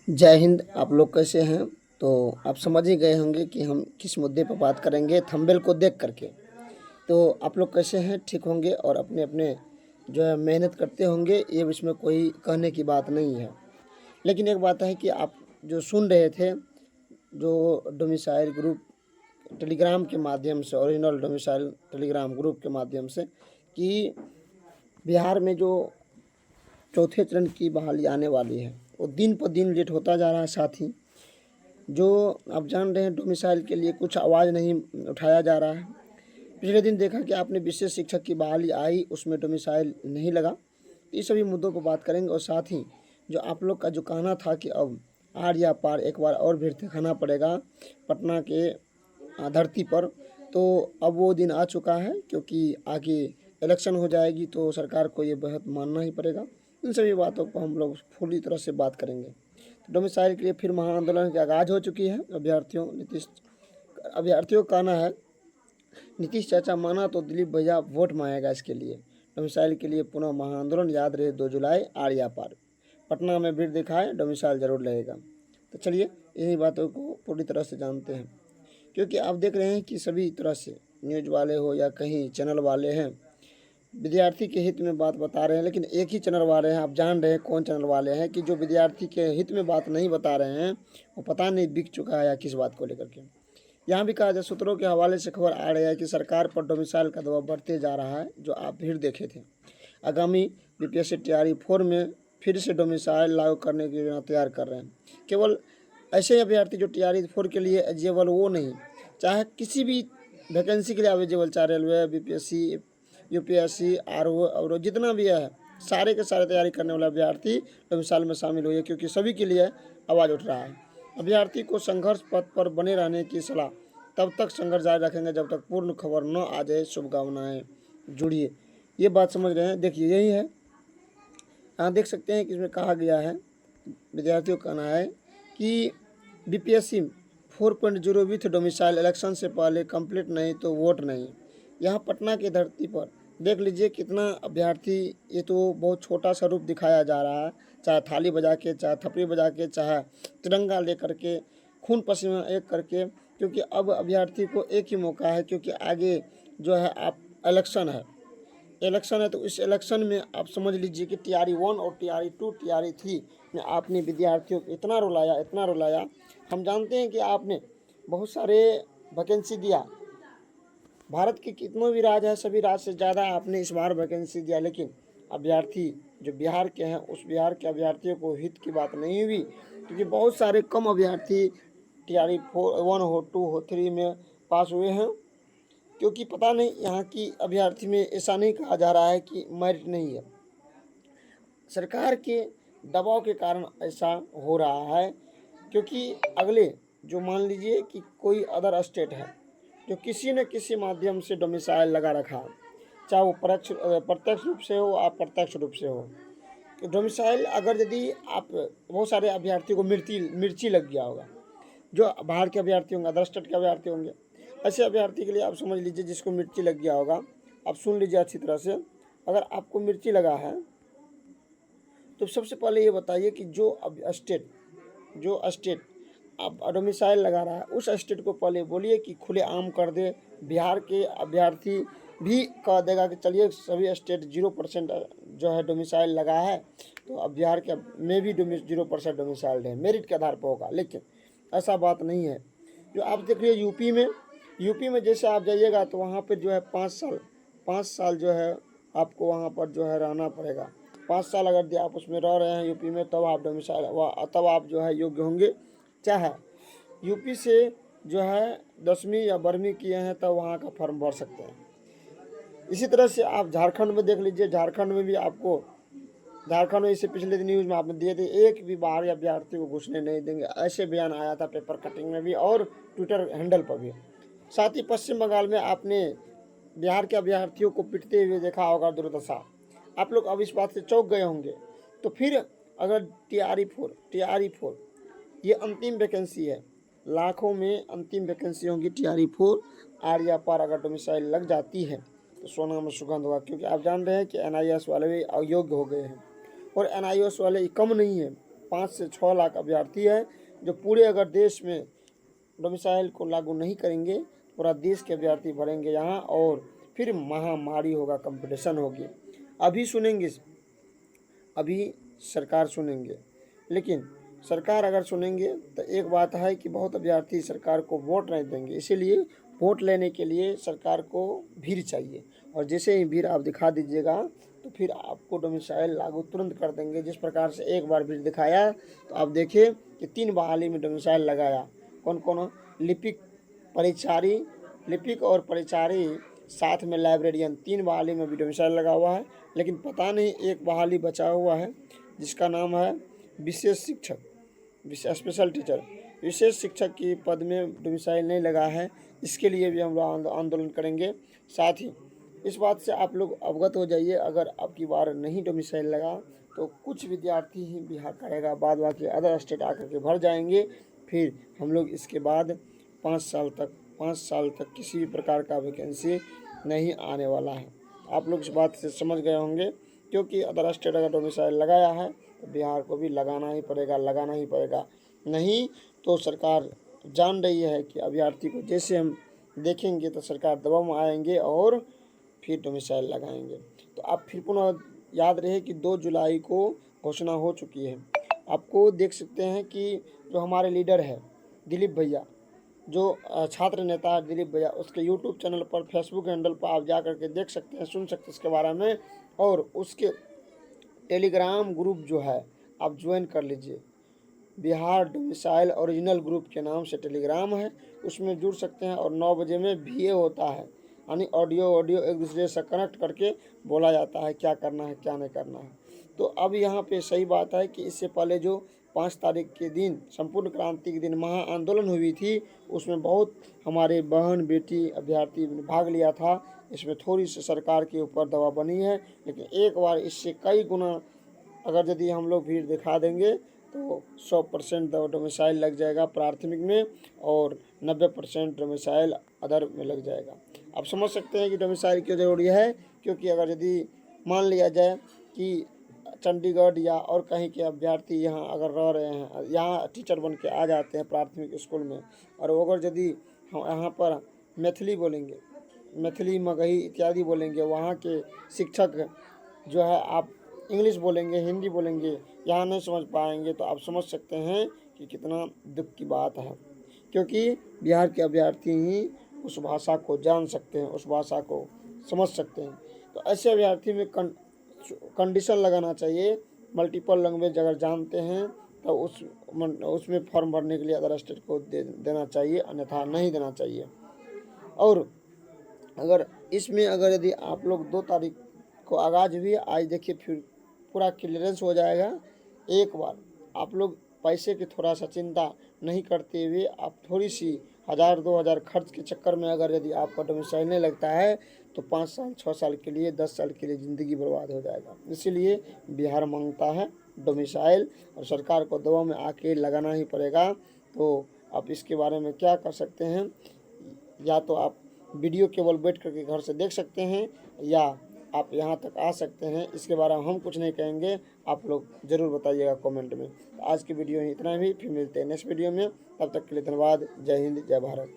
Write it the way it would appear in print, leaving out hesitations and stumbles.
जय हिंद। आप लोग कैसे हैं? तो आप समझ ही गए होंगे कि हम किस मुद्दे पर बात करेंगे थंबनेल को देख करके। तो आप लोग कैसे हैं? ठीक होंगे और अपने अपने जो है मेहनत करते होंगे, ये इसमें कोई कहने की बात नहीं है। लेकिन एक बात है कि आप जो सुन रहे थे, जो डोमिसाइल ग्रुप टेलीग्राम के माध्यम से, ओरिजिनल डोमिसाइल टेलीग्राम ग्रुप के माध्यम से, कि बिहार में जो चौथे चरण की बहाली आने वाली है वो दिन पर दिन लेट होता जा रहा है। साथ ही जो आप जान रहे हैं, डोमिसाइल के लिए कुछ आवाज़ नहीं उठाया जा रहा है। पिछले दिन देखा कि आपने विशेष शिक्षक की बहाली आई, उसमें डोमिसाइल नहीं लगा। तो इस सभी मुद्दों पर बात करेंगे और साथ ही जो आप लोग का जो कहना था कि अब आर या पार एक बार और भीड़ दिखाना पड़ेगा पटना के धरती पर, तो अब वो दिन आ चुका है, क्योंकि आगे इलेक्शन हो जाएगी तो सरकार को ये बहुत मानना ही पड़ेगा। इन सभी बातों को हम लोग पूरी तरह से बात करेंगे। तो डोमिसाइल के लिए फिर महाआंदोलन की आगाज हो चुकी है। अभ्यर्थियों का कहना है, नीतीश चाचा माना तो दिलीप भैया वोट मांगेगा इसके लिए। डोमिसाइल के लिए पुनः महाआंदोलन, याद रहे 2 जुलाई आर या पार। पटना में भीड़ दिखाए, डोमिसाइल जरूर लगेगा। तो चलिए इन्हीं बातों को पूरी तरह से जानते हैं, क्योंकि आप देख रहे हैं कि सभी तरह से न्यूज़ वाले हो या कहीं चैनल वाले हैं, विद्यार्थी के हित में बात बता रहे हैं। लेकिन एक ही चैनल वाले हैं, आप जान रहे हैं कौन चैनल वाले हैं, कि जो विद्यार्थी के हित में बात नहीं बता रहे हैं वो पता नहीं बिक चुका है या किस बात को लेकर के। यहाँ भी कहा जाए, सूत्रों के हवाले से खबर आ रही है कि सरकार पर डोमिसाइल का दबाव बढ़ते जा रहा है, जो आप भीड़ देखे थे। आगामी बीपीएससी तैयारी 4 में फिर से डोमिसाइल लागू करने की योजना तैयार कर रहे हैं। केवल ऐसे अभ्यर्थी जो तैयारी 4 के लिए एलिजिबल, वो नहीं, चाहे किसी भी वैकेंसी के लिए एलिजिबल, चाहे रेलवे, बीपीएससी, यूपीएससी, आरओ और जितना भी है, सारे के सारे तैयारी करने वाला अभ्यर्थी डोमिसाइल में शामिल हुए, क्योंकि सभी के लिए आवाज़ उठ रहा है। अभ्यर्थी को संघर्ष पथ पर बने रहने की सलाह, तब तक संघर्ष जारी रखेंगे जब तक पूर्ण खबर न आ जाए। शुभकामनाएं, जुड़िए। ये बात समझ रहे हैं? देखिए यही है, यहाँ देख सकते हैं कि इसमें कहा गया है, विद्यार्थियों का कहना है कि बीपीएससी 4.0 विथ डोमिसाइल, इलेक्शन से पहले कंप्लीट नहीं तो वोट नहीं। यहाँ पटना की धरती पर देख लीजिए कितना अभ्यर्थी, ये तो बहुत छोटा सा रूप दिखाया जा रहा है, चाहे थाली बजा के, चाहे थपड़ी बजा के, चाहे तिरंगा लेकर के, खून पसीना एक करके, क्योंकि अब अभ्यर्थी को एक ही मौका है, क्योंकि आगे जो है आप इलेक्शन है। तो इस इलेक्शन में आप समझ लीजिए कि टीआरई 1 और टीआरई 2, टीआरई 3 में आपने विद्यार्थियों को इतना रुलाया, इतना रुलाया। हम जानते हैं कि आपने बहुत सारे वैकेंसी दिया, भारत के कितनों भी राज्य है, सभी राज्य से ज़्यादा आपने इस बार वैकेंसी दिया, लेकिन अभ्यर्थी जो बिहार के हैं, उस बिहार के अभ्यर्थियों को हित की बात नहीं हुई, क्योंकि बहुत सारे कम अभ्यर्थी टीआरई 1 हो, 2 हो, 3 में पास हुए हैं। क्योंकि पता नहीं, यहाँ की अभ्यर्थी में ऐसा नहीं कहा जा रहा है कि मेरिट नहीं है, सरकार के दबाव के कारण ऐसा हो रहा है। क्योंकि अगले जो मान लीजिए कि कोई अदर स्टेट है जो किसी न किसी माध्यम से डोमिसाइल लगा रखा है, चाहे वो प्रत्यक्ष रूप से हो, अप्रत्यक्ष रूप से हो। तो डोमिसाइल अगर यदि आप, बहुत सारे अभ्यर्थियों को मिर्ची लग गया होगा, जो बाहर के अभ्यर्थी होंगे, अदर स्टेट के अभ्यर्थी होंगे, ऐसे अभ्यर्थी के लिए आप समझ लीजिए जिसको मिर्ची लग गया होगा, आप सुन लीजिए अच्छी तरह से। अगर आपको मिर्ची लगा है तो सबसे पहले ये बताइए कि जो स्टेट अब डोमिसाइल लगा रहा है, उस स्टेट को पहले बोलिए कि खुले आम कर दे। बिहार के अभ्यर्थी भी कह देगा कि चलिए सभी स्टेट 0% जो है डोमिसाइल लगा है, तो अब बिहार के में भी 0% डोमिसाइल्ड है, मेरिट के आधार पर होगा। लेकिन ऐसा बात नहीं है। जो आप देख रहे हैं यूपी में जैसे आप जाइएगा तो वहाँ पर जो है 5 साल जो है आपको वहाँ पर जो है रहना पड़ेगा। 5 साल अगर आप उसमें रह रहे हैं यूपी में, तब आप डोमिसाइल, तब आप जो है योग्य होंगे। चाहे यूपी से जो है 10वीं या 12वीं किए हैं, तब वहाँ का फॉर्म भर सकते हैं। इसी तरह से आप झारखंड में देख लीजिए, झारखंड में भी आपको, झारखंड में इससे पिछले दिन न्यूज़ में आपने दिए थे, एक भी बाहरी अभ्यर्थी को घुसने नहीं देंगे, ऐसे बयान आया था पेपर कटिंग में भी और ट्विटर हैंडल पर भी। साथ ही पश्चिम बंगाल में आपने बिहार के अभ्यर्थियों को पिटते हुए देखा होगा, दुर्दशा। आप लोग अब इस बात से चौंक गए होंगे। तो फिर अगर टीआरई 4 ये अंतिम वैकेंसी है, लाखों में अंतिम वैकेंसी होंगी टीआरई 4, आर या पार अगर डोमिसाइल लग जाती है तो सोना में सुगंध होगा। क्योंकि आप जान रहे हैं कि एनआईएस वाले भी अयोग्य हो गए हैं, और एनआईएस वाले कम नहीं है, 5 से 6 लाख अभ्यर्थी है जो पूरे अगर देश में डोमिसाइल को लागू नहीं करेंगे, पूरा देश के अभ्यर्थी भरेंगे यहाँ और फिर महामारी होगा, कंपटीशन होगी। अभी सुनेंगे, अभी सरकार सुनेंगे, लेकिन सरकार अगर सुनेंगे तो एक बात है कि बहुत अभ्यर्थी सरकार को वोट नहीं देंगे। इसीलिए वोट लेने के लिए सरकार को भीड़ चाहिए, और जैसे ही भीड़ आप दिखा दीजिएगा तो फिर आपको डोमिसाइल लागू तुरंत कर देंगे। जिस प्रकार से एक बार भीड़ दिखाया तो आप देखिए कि 3 बहाली में डोमिसाइल लगाया। कौन कौन? लिपिक, परिचारी, लिपिक और परिचारी, साथ में लाइब्रेरियन, 3 बहाली में भी डोमिसाइल लगा हुआ है। लेकिन पता नहीं एक बहाली बचा हुआ है जिसका नाम है विशेष शिक्षक, स्पेशल टीचर। विशेष शिक्षक की पद में डोमिसाइल नहीं लगा है, इसके लिए भी हम लोग आंदोलन करेंगे। साथ ही इस बात से आप लोग अवगत हो जाइए, अगर अब की बार नहीं डोमिसाइल लगा तो कुछ विद्यार्थी ही बिहार का रहेगा, बाद बाकी अदर स्टेट आकर के भर जाएंगे। फिर हम लोग इसके बाद 5 साल तक किसी भी प्रकार का वैकेंसी नहीं आने वाला है। आप लोग इस बात से समझ गए होंगे, क्योंकि अदर स्टेट अगर डोमिसाइल लगाया है तो बिहार को भी लगाना ही पड़ेगा। नहीं तो सरकार जान रही है कि अभ्यर्थी को जैसे हम देखेंगे तो सरकार दबाव में आएंगे और फिर डोमिसाइल लगाएंगे। तो आप फिर पुनः याद रहे कि 2 जुलाई को घोषणा हो चुकी है। आपको देख सकते हैं कि जो हमारे लीडर है दिलीप भैया, जो छात्र नेता है दिलीप भैया, उसके यूट्यूब चैनल पर, फेसबुक हैंडल पर आप जा कर के देख सकते हैं, सुन सकते हैं इसके बारे में। और उसके टेलीग्राम ग्रुप जो है आप ज्वाइन कर लीजिए, बिहार डोमिसाइल ओरिजिनल ग्रुप के नाम से टेलीग्राम है, उसमें जुड़ सकते हैं। और 9 बजे में VA होता है, यानी ऑडियो एक दूसरे से कनेक्ट करके बोला जाता है क्या करना है क्या नहीं करना है। तो अब यहाँ पे सही बात है कि इससे पहले जो 5 तारीख के दिन संपूर्ण क्रांति के दिन महा आंदोलन हुई थी, उसमें बहुत हमारे बहन बेटी अभ्यर्थी ने भाग लिया था। इसमें थोड़ी सी सरकार के ऊपर दबाव बनी है, लेकिन एक बार इससे कई गुना अगर यदि हम लोग भीड़ दिखा देंगे तो 100% डोमिसाइल लग जाएगा प्राथमिक में, और 90% डोमिसाइल अदर में लग जाएगा। आप समझ सकते हैं कि डोमिसाइल क्यों ज़रूरी है, क्योंकि अगर यदि मान लिया जाए कि चंडीगढ़ या और कहीं के अभ्यर्थी यहाँ अगर रह रहे हैं, यहाँ टीचर बन के आ जाते हैं प्राथमिक स्कूल में, और अगर यदि हम यहाँ पर मैथिली बोलेंगे, मैथिली मगही इत्यादि बोलेंगे, वहाँ के शिक्षक जो है आप इंग्लिश बोलेंगे, हिंदी बोलेंगे, यहाँ नहीं समझ पाएंगे, तो आप समझ सकते हैं कि कितना दुख की बात है। क्योंकि बिहार के अभ्यर्थी ही उस भाषा को जान सकते हैं, उस भाषा को समझ सकते हैं। तो ऐसे अभ्यर्थी में कंडीशन लगाना चाहिए, मल्टीपल लैंग्वेज अगर जानते हैं तो उसमें फॉर्म भरने के लिए अदर स्टेट को देना चाहिए, अन्यथा नहीं देना चाहिए। और अगर इसमें यदि आप लोग 2 तारीख को आगाज हुई, आज देखिए फिर पूरा क्लियरेंस हो जाएगा। एक बार आप लोग पैसे की थोड़ा सा चिंता नहीं करते हुए, आप थोड़ी सी 1000-2000 खर्च के चक्कर में अगर यदि आपका डोमिसाइल नहीं लगता है तो 5 साल 6 साल के लिए, 10 साल के लिए ज़िंदगी बर्बाद हो जाएगा। इसीलिए बिहार मांगता है डोमिसाइल, और सरकार को दबाव में आके लगाना ही पड़ेगा। तो आप इसके बारे में क्या कर सकते हैं, या तो आप वीडियो केवल बैठ करके घर से देख सकते हैं, या आप यहाँ तक आ सकते हैं। इसके बारे में हम कुछ नहीं कहेंगे, आप लोग ज़रूर बताइएगा कमेंट में। आज की वीडियो इतना ही, फिर मिलते हैं नेक्स्ट वीडियो में। तब तक के लिए धन्यवाद। जय हिंद, जय भारत।